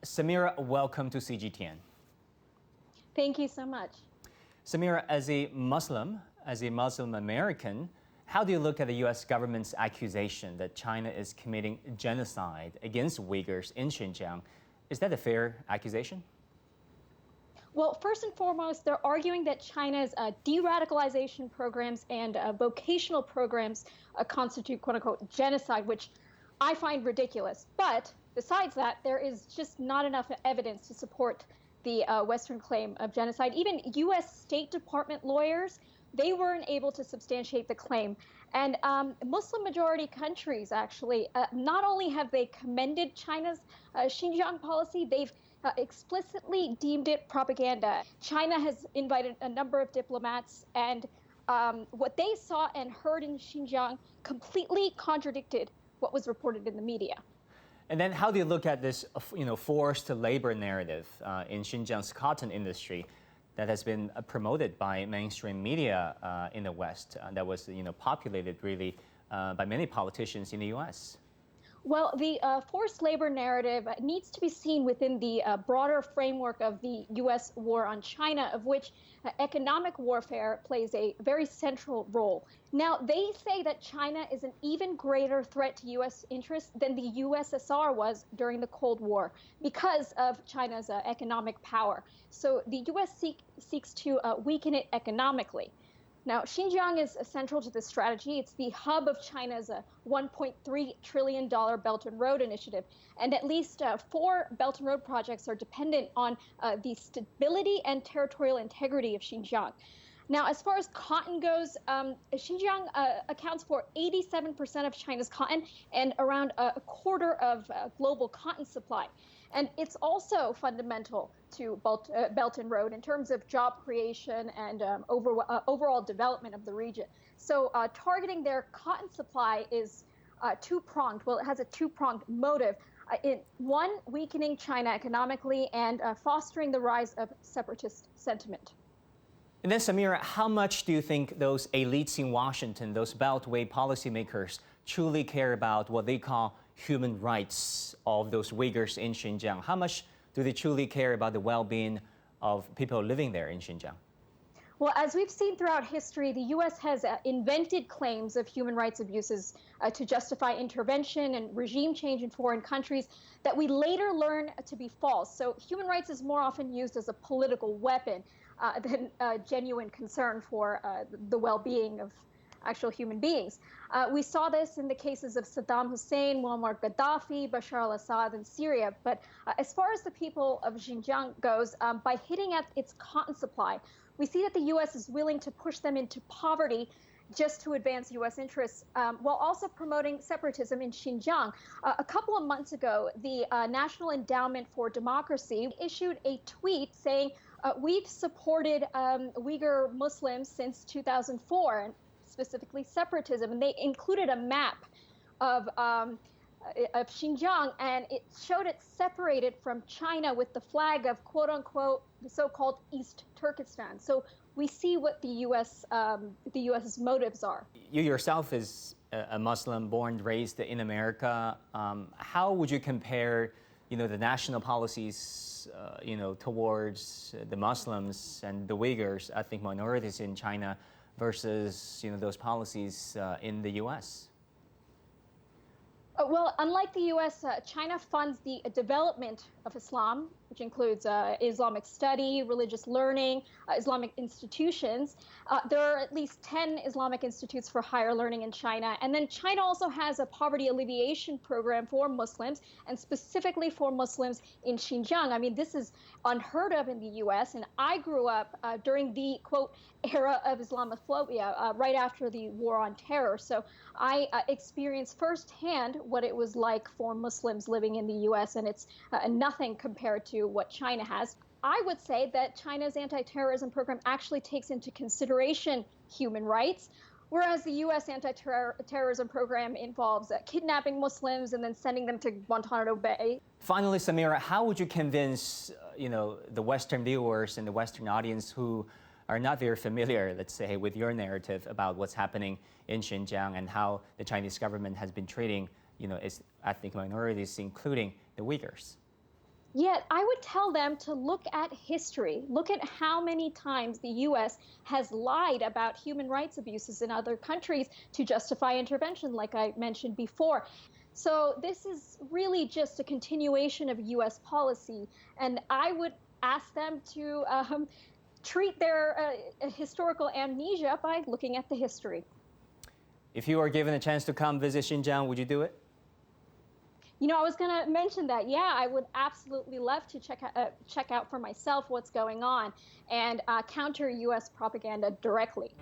Sameera, welcome to CGTN. Thank you so much. Sameera, as a Muslim American, how do you look at the U.S. government's accusation that China is committing genocide against Uyghurs in Xinjiang? Is that a fair accusation? Well, first and foremost, they're arguing that China's de-radicalization programs and vocational programs constitute quote-unquote genocide, which I find ridiculous. But besides that, there is just not enough evidence to support the Western claim of genocide. Even U.S. State Department lawyers, they weren't able to substantiate the claim. And Muslim majority countries, actually, not only have they commended China's Xinjiang policy, they've explicitly deemed it propaganda. China has invited a number of diplomats, and what they saw and heard in Xinjiang completely contradicted what was reported in the media. And then how do you look at this, forced labor narrative in Xinjiang's cotton industry that has been promoted by mainstream media in the West, that was, populated really by many politicians in the U.S.? Well, the forced labor narrative needs to be seen within the broader framework of the U.S. war on China, of which economic warfare plays a very central role. Now, they say that China is an even greater threat to U.S. interests than the USSR was during the Cold War because of China's economic power. So the U.S. seeks to weaken it economically. Now, Xinjiang is central to this strategy. It's the hub of China's $1.3 trillion Belt and Road Initiative, and at least 4 Belt and Road projects are dependent on the stability and territorial integrity of Xinjiang. Now, as far as cotton goes, Xinjiang accounts for 87% of China's cotton and around a quarter of global cotton supply. And it's also fundamental to Belt and Road in terms of job creation and overall development of the region. So targeting their cotton supply is two-pronged. Well, it has a two-pronged motive. One, weakening China economically and fostering the rise of separatist sentiment. And then, Sameera, how much do you think those elites in Washington, those Beltway policymakers, truly care about what they call human rights of those Uyghurs in Xinjiang? How much do they truly care about the well-being of people living there in Xinjiang? Well, as we've seen throughout history, the U.S. has invented claims of human rights abuses to justify intervention and regime change in foreign countries that we later learn to be false. So human rights is more often used as a political weapon than a genuine concern for the well-being of actual human beings. We saw this in the cases of Saddam Hussein, Muammar Gaddafi, Bashar al-Assad in Syria. But as far as the people of Xinjiang goes, by hitting at its cotton supply, we see that the U.S. is willing to push them into poverty just to advance U.S. interests, while also promoting separatism in Xinjiang. A couple of months ago, the National Endowment for Democracy issued a tweet saying, we've supported Uyghur Muslims since 2004, and specifically separatism. And they included a map of Xinjiang, and it showed it separated from China with the flag of quote unquote the so-called East Turkestan. So we see what the U.S.'s motives are. You yourself is a Muslim born, raised in America. How would you compare, the national policies, towards the Muslims and the Uyghurs, ethnic minorities in China, versus, those policies in the U.S.? Well, unlike the U.S., China funds the development of Islam, which includes Islamic study, religious learning, Islamic institutions. There are at least 10 Islamic institutes for higher learning in China. And then China also has a poverty alleviation program for Muslims, and specifically for Muslims in Xinjiang. I mean, this is unheard of in the U.S., and I grew up during the, quote, era of Islamophobia, right after the War on Terror. So I experienced firsthand what it was like for Muslims living in the U.S., and it's nothing compared to what China has. I would say that China's anti-terrorism program actually takes into consideration human rights, whereas the U.S. anti-terrorism program involves kidnapping Muslims and then sending them to Guantanamo Bay. Finally, Sameera, how would you convince, the Western viewers and the Western audience who are not very familiar, let's say, with your narrative about what's happening in Xinjiang and how the Chinese government has been treating, its ethnic minorities, including the Uyghurs? Yet I would tell them to look at history. Look at how many times the US has lied about human rights abuses in other countries to justify intervention, like I mentioned before. So this is really just a continuation of US policy. And I would ask them to treat their historical amnesia by looking at the history. If you were given a chance to come visit Xinjiang, would you do it? I was going to mention that. Yeah, I would absolutely love to check out for myself what's going on and counter U.S. propaganda directly.